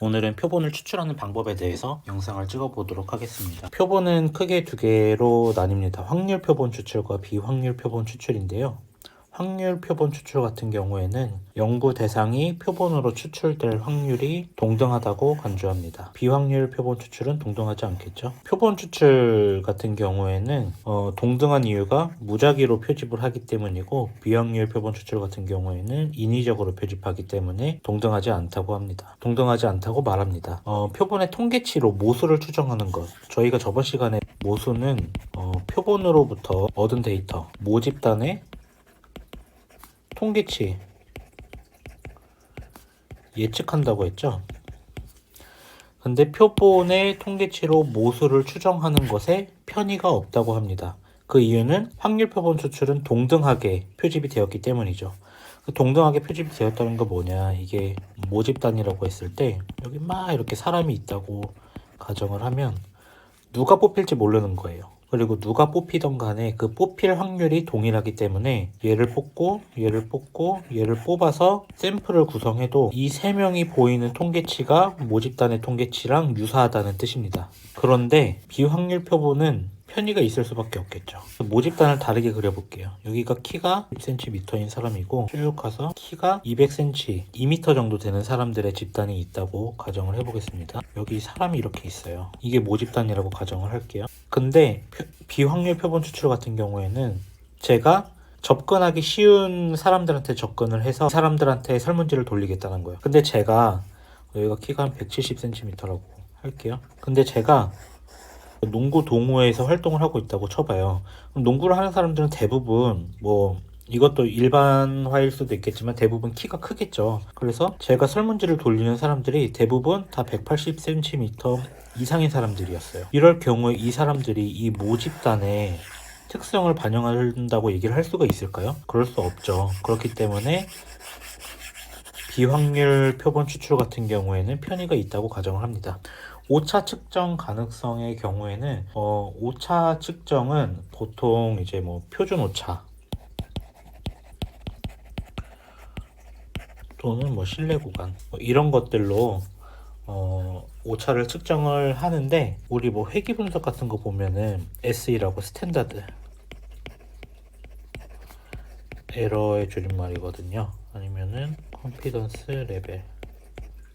오늘은 표본을 추출하는 방법에 대해서 영상을 찍어 보도록 하겠습니다. 표본은 크게 두 개로 나뉩니다. 확률 표본 추출과 비확률 표본 추출인데요. 확률 표본 추출 같은 경우에는 연구 대상이 표본으로 추출될 확률이 동등하다고 간주합니다. 비확률 표본 추출은 동등하지 않겠죠. 표본 추출 같은 경우에는 동등한 이유가 무작위로 표집을 하기 때문이고, 비확률 표본 추출 같은 경우에는 인위적으로 표집하기 때문에 동등하지 않다고 합니다. 동등하지 않다고 말합니다. 표본의 통계치로 모수를 추정하는 것, 저희가 저번 시간에 모수는 표본으로부터 얻은 데이터, 모집단의 통계치 예측한다고 했죠. 근데 표본의 통계치로 모수를 추정하는 것에 편의가 없다고 합니다. 그 이유는 확률 표본 추출은 동등하게 표집이 되었기 때문이죠. 동등하게 표집이 되었다는 거 뭐냐, 이게 모집단이라고 했을 때 여기 막 이렇게 사람이 있다고 가정을 하면 누가 뽑힐지 모르는 거예요. 그리고 누가 뽑히던 간에 그 뽑힐 확률이 동일하기 때문에 얘를 뽑고 얘를 뽑고 얘를 뽑아서 샘플을 구성해도 이 세 명이 보이는 통계치가 모집단의 통계치랑 유사하다는 뜻입니다. 그런데 비확률 표본은 편의가 있을 수밖에 없겠죠. 모집단을 다르게 그려볼게요. 여기가 키가 10cm인 사람이고 쭉 가서 키가 200cm, 2m 정도 되는 사람들의 집단이 있다고 가정을 해보겠습니다. 여기 사람이 이렇게 있어요. 이게 모집단이라고 가정을 할게요. 근데 비확률 표본 추출 같은 경우에는 제가 접근하기 쉬운 사람들한테 접근을 해서 사람들한테 설문지를 돌리겠다는 거예요. 근데 제가 여기가 키가 한 170cm라고 할게요. 근데 제가 농구 동호회에서 활동을 하고 있다고 쳐봐요. 그럼 농구를 하는 사람들은 대부분 이것도 일반화일 수도 있겠지만 대부분 키가 크겠죠. 그래서 제가 설문지를 돌리는 사람들이 대부분 다 180cm 이상인 사람들이었어요. 이럴 경우에 이 사람들이 이 모집단의 특성을 반영한다고 얘기를 할 수가 있을까요? 그럴 수 없죠. 그렇기 때문에 비확률 표본 추출 같은 경우에는 편의가 있다고 가정을 합니다. 오차 측정 가능성의 경우에는 오차 측정은 보통 이제 표준 오차 또는 실내 구간 이런 것들로 오차를 측정을 하는데, 우리 회귀 분석 같은 거 보면은 SE라고 스탠다드 에러의 줄임말이거든요. 아니면은 컨피던스 레벨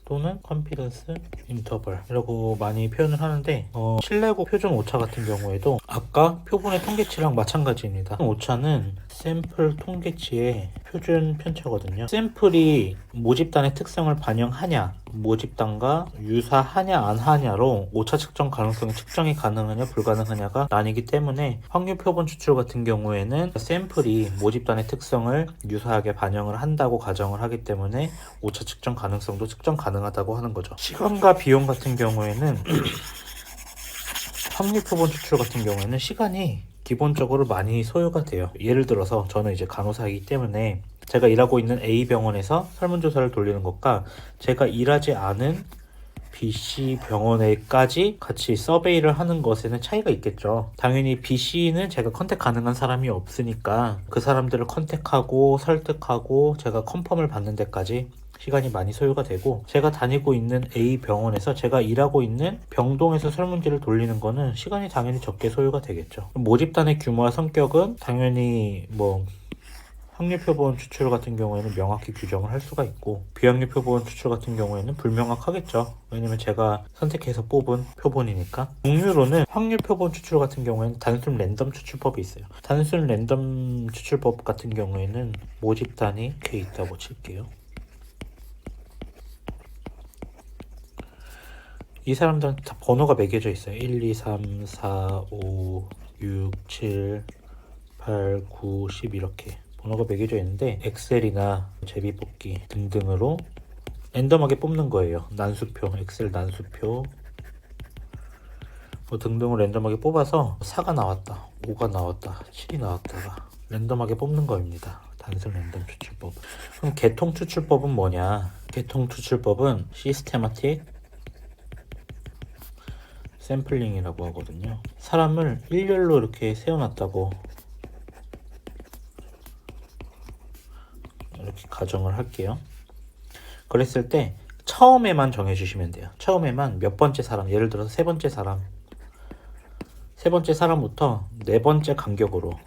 또는 컨피던스 인터벌 이라고 많이 표현을 하는데, 실내고 표준 오차 같은 경우에도 아까 표본의 통계치랑 마찬가지입니다. 오차는 샘플 통계치의 표준 편차거든요. 샘플이 모집단의 특성을 반영하냐, 모집단과 유사하냐 안 하냐로 오차 측정 가능성이 측정이 가능하냐 불가능하냐가 나뉘기 때문에, 확률 표본 추출 같은 경우에는 샘플이 모집단의 특성을 유사하게 반영을 한다고 가정을 하기 때문에 오차 측정 가능성도 측정 가능하다고 하는 거죠. 시간과 비용 같은 경우에는 확률 표본 추출 같은 경우에는 시간이 기본적으로 많이 소요가 돼요. 예를 들어서 저는 이제 간호사이기 때문에 제가 일하고 있는 A 병원에서 설문조사를 돌리는 것과 제가 일하지 않은 BC 병원에까지 같이 서베이를 하는 것에는 차이가 있겠죠. 당연히 BC는 제가 컨택 가능한 사람이 없으니까 그 사람들을 컨택하고 설득하고 제가 컨펌을 받는 데까지 시간이 많이 소요가 되고, 제가 다니고 있는 A 병원에서 제가 일하고 있는 병동에서 설문지를 돌리는 거는 시간이 당연히 적게 소요가 되겠죠. 모집단의 규모와 성격은 당연히 확률 표본 추출 같은 경우에는 명확히 규정을 할 수가 있고, 비확률 표본 추출 같은 경우에는 불명확하겠죠. 왜냐면 제가 선택해서 뽑은 표본이니까. 종류로는 확률 표본 추출 같은 경우에는 단순 랜덤 추출법이 있어요. 단순 랜덤 추출법 같은 경우에는 모집단이 이렇게 있다고 칠게요. 이 사람들은 다 번호가 매겨져 있어요. 1, 2, 3, 4, 5, 6, 7, 8, 9, 10 이렇게 번호가 매겨져 있는데, 엑셀이나 제비뽑기 등등으로 랜덤하게 뽑는 거예요. 난수표, 엑셀 난수표 등등으로 랜덤하게 뽑아서 4가 나왔다, 5가 나왔다, 7이 나왔다가 랜덤하게 뽑는 거입니다. 단순 랜덤 추출법. 그럼 개통 추출법은 뭐냐? 개통 추출법은 시스테마틱 샘플링이라고 하거든요. 사람을 일렬로 이렇게 세워놨다고 이렇게 가정을 할게요. 그랬을 때 처음에만 정해주시면 돼요. 처음에만 몇 번째 사람, 예를 들어서 세 번째 사람부터 네 번째 간격으로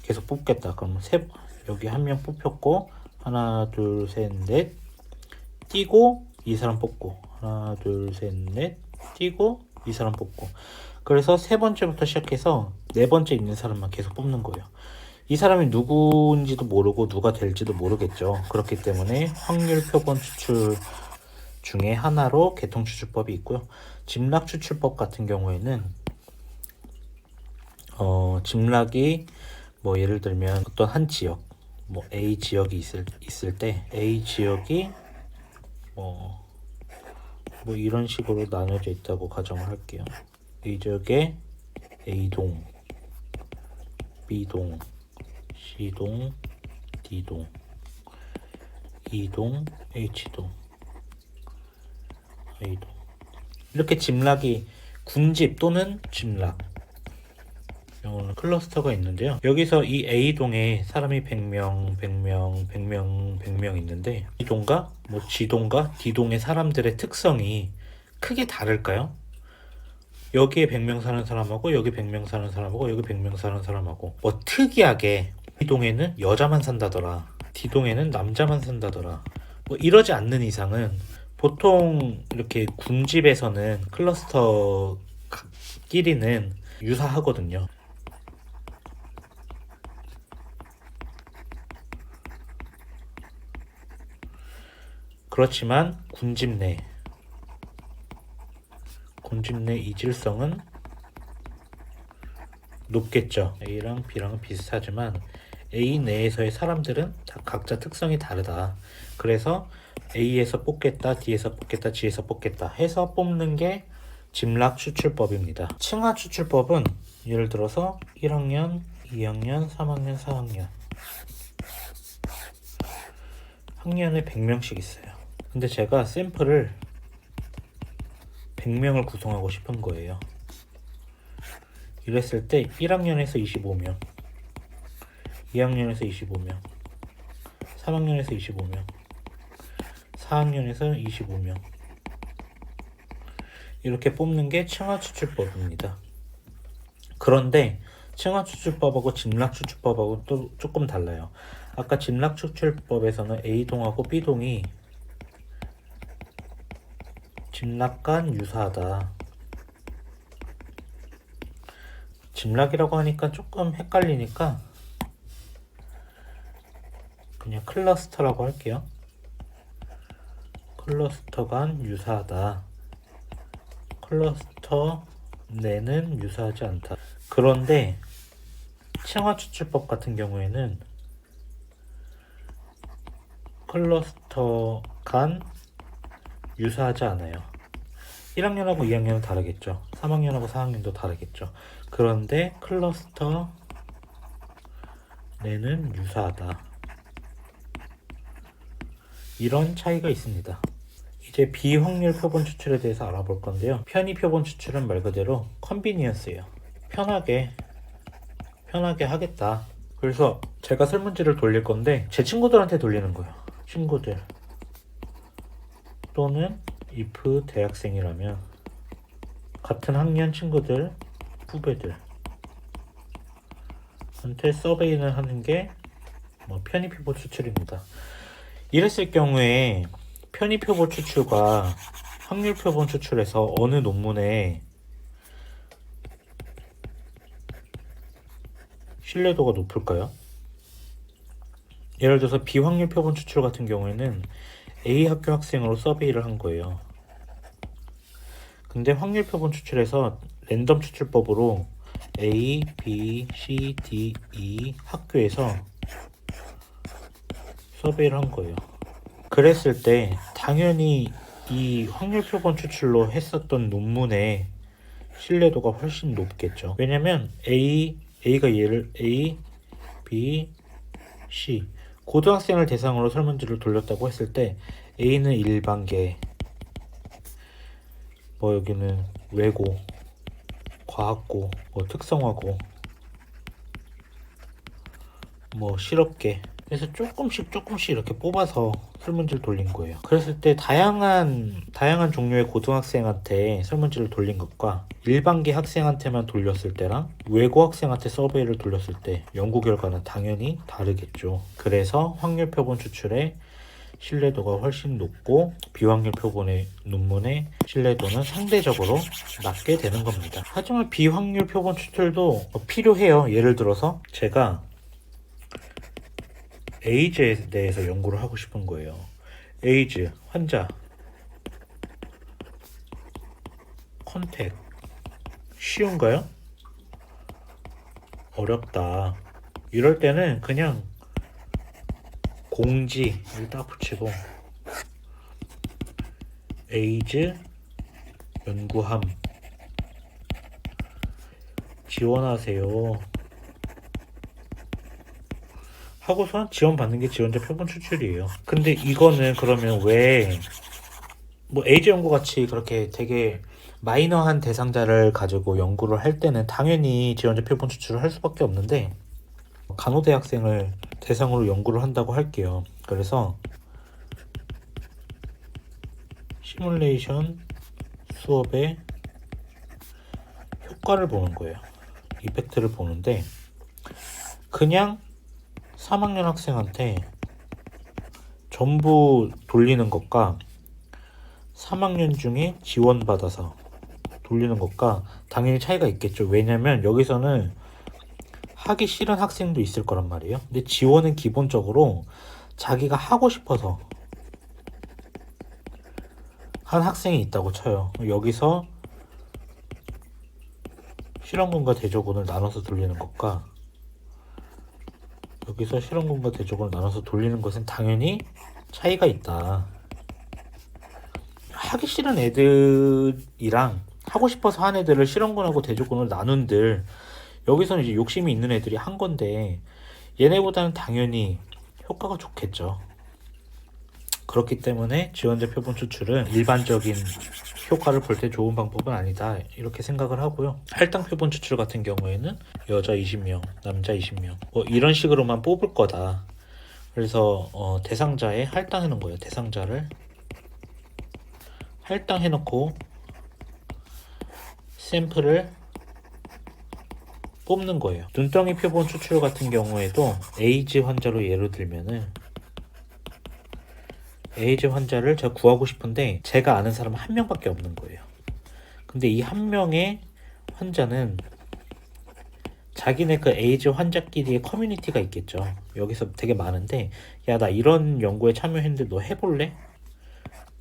계속 뽑겠다. 그럼 여기 한 명 뽑혔고, 하나, 둘, 셋, 넷, 뛰고, 이 사람 뽑고, 하나, 둘, 셋, 넷, 뛰고, 이 사람 뽑고. 그래서 세 번째부터 시작해서 네 번째 있는 사람만 계속 뽑는 거예요. 이 사람이 누구인지도 모르고 누가 될지도 모르겠죠. 그렇기 때문에 확률 표본 추출 중에 하나로 개통 추출법이 있고요. 짐락 추출법 같은 경우에는 짐락이 뭐 예를 들면 어떤 한 지역, 뭐 A 지역이 있을 때 A 지역이 뭐 이런 식으로 나눠져 있다고 가정을 할게요. A 지역에 A동, B동, C동, D동, E동, H동, A동. 이렇게 짐락이 군집 또는 짐락 클러스터가 있는데요. 여기서 이 A동에 사람이 100명 있는데 B동과 뭐 G동과 D동의 사람들의 특성이 크게 다를까요? 여기에 100명 사는 사람하고 여기 100명 사는 사람하고 여기 100명 사는 사람하고 뭐 특이하게 B동에는 여자만 산다더라, D동에는 남자만 산다더라, 뭐 이러지 않는 이상은 보통 이렇게 군집에서는 클러스터끼리는 유사하거든요. 그렇지만 군집 내 이질성은 높겠죠. A랑 B랑 비슷하지만 A 내에서의 사람들은 다 각자 특성이 다르다. 그래서 A에서 뽑겠다, D에서 뽑겠다, G에서 뽑겠다 해서 뽑는 게 짐락 추출법입니다. 층하 추출법은 예를 들어서 1학년, 2학년, 3학년, 4학년 학년에 100명씩 있어요. 근데 제가 샘플을 100명을 구성하고 싶은 거예요. 이랬을 때 1학년에서 25명, 2학년에서 25명, 3학년에서 25명, 4학년에서 25명 이렇게 뽑는 게 층하 추출법입니다. 그런데 층하 추출법하고 짐락 추출법하고 또 조금 달라요. 아까 짐락 추출법에서는 A동하고 B동이 짐락간 유사하다. 짐락이라고 하니까 조금 헷갈리니까 그냥 클러스터라고 할게요. 클러스터 간 유사하다. 클러스터 내는 유사하지 않다. 그런데 층하 추출법 같은 경우에는 클러스터 간 유사하지 않아요. 1학년하고 2학년은 다르겠죠. 3학년하고 4학년도 다르겠죠. 그런데 클러스터 내는 유사하다. 이런 차이가 있습니다. 이제 비확률 표본 추출에 대해서 알아볼 건데요. 편의 표본 추출은 말 그대로 컨비니언스예요. 편하게 하겠다. 그래서 제가 설문지를 돌릴 건데 제 친구들한테 돌리는 거예요. 친구들 또는 if 대학생이라면 같은 학년 친구들, 후배들한테 서베이를 하는 게 편의 표본 추출입니다. 이랬을 경우에 편의 표본 추출과 확률 표본 추출에서 어느 논문에 신뢰도가 높을까요? 예를 들어서 비확률 표본 추출 같은 경우에는 A 학교 학생으로 서베이를 한 거예요. 근데 확률 표본 추출에서 랜덤 추출법으로 A, B, C, D, E 학교에서 서베이를 한 거예요. 그랬을 때 당연히 이 확률 표본 추출로 했었던 논문의 신뢰도가 훨씬 높겠죠. 왜냐면 A가 얘를 A, B, C 고등학생을 대상으로 설문지를 돌렸다고 했을 때 A는 일반계, 여기는 외고, 과학고, 특성화고, 실업계 그래서 조금씩 이렇게 뽑아서 설문지를 돌린 거예요. 그랬을 때 다양한 종류의 고등학생한테 설문지를 돌린 것과 일반계 학생한테만 돌렸을 때랑 외고 학생한테 서베이를 돌렸을 때 연구 결과는 당연히 다르겠죠. 그래서 확률 표본 추출에 신뢰도가 훨씬 높고 비확률 표본의 논문의 신뢰도는 상대적으로 낮게 되는 겁니다. 하지만 비확률 표본 추출도 필요해요. 예를 들어서 제가 에이즈에 대해서 연구를 하고 싶은 거예요. 에이즈 환자 컨택 쉬운가요? 어렵다. 이럴 때는 그냥 공지를 딱 붙이고 에이즈 연구함 지원하세요 하고선 지원받는 게 지원자 표본 추출이에요. 근데 이거는 그러면 왜 뭐 에이즈 연구 같이 그렇게 되게 마이너한 대상자를 가지고 연구를 할 때는 당연히 지원자 표본 추출을 할 수밖에 없는데 간호대학생을 대상으로 연구를 한다고 할게요. 그래서 시뮬레이션 수업의 효과를 보는 거예요. 이펙트를 보는데 그냥 3학년 학생한테 전부 돌리는 것과 3학년 중에 지원받아서 돌리는 것과 당연히 차이가 있겠죠. 왜냐면 여기서는 하기 싫은 학생도 있을 거란 말이에요. 근데 지원은 기본적으로 자기가 하고 싶어서 한 학생이 있다고 쳐요. 여기서 실험군과 대조군을 나눠서 돌리는 것과 여기서 실험군과 대조군을 나눠서 돌리는 것은 당연히 차이가 있다. 하기 싫은 애들이랑 하고 싶어서 한 애들을 실험군하고 대조군을 나눈들 여기서는 이제 욕심이 있는 애들이 한 건데 얘네보다는 당연히 효과가 좋겠죠. 그렇기 때문에 지원자 표본 추출은 일반적인 효과를 볼 때 좋은 방법은 아니다 이렇게 생각을 하고요. 할당 표본 추출 같은 경우에는 여자 20명, 남자 20명 이런 식으로만 뽑을 거다. 그래서 대상자에 할당해 놓은 거예요. 대상자를 할당해 놓고 샘플을 뽑는 거예요. 눈덩이 표본 추출 같은 경우에도 에이즈 환자로 예를 들면은 에이즈 환자를 제가 구하고 싶은데 제가 아는 사람은 한 명밖에 없는 거예요. 근데 이 한 명의 환자는 자기네 그 에이즈 환자끼리의 커뮤니티가 있겠죠. 여기서 되게 많은데 야 나 이런 연구에 참여했는데 너 해볼래?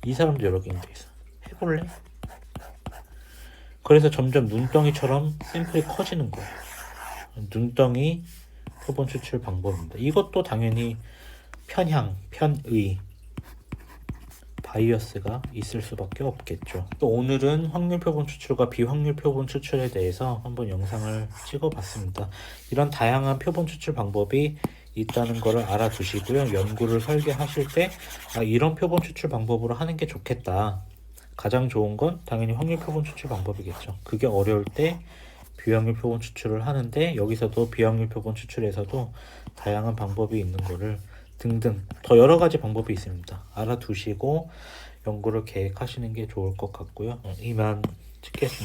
이 사람도 여러 개인데 있어. 해볼래? 그래서 점점 눈덩이처럼 샘플이 커지는 거예요. 눈덩이 표본 추출 방법입니다. 이것도 당연히 편향, 편의, 바이어스가 있을 수밖에 없겠죠. 또 오늘은 확률 표본 추출과 비확률 표본 추출에 대해서 한번 영상을 찍어봤습니다. 이런 다양한 표본 추출 방법이 있다는 것을 알아두시고요. 연구를 설계하실 때 이런 표본 추출 방법으로 하는 게 좋겠다. 가장 좋은 건 당연히 확률 표본 추출 방법이겠죠. 그게 어려울 때 비확률 표본 추출을 하는데 여기서도 비확률 표본 추출에서도 다양한 방법이 있는 거를 등등 더 여러 가지 방법이 있습니다. 알아두시고 연구를 계획하시는 게 좋을 것 같고요. 이만 찍겠습니다.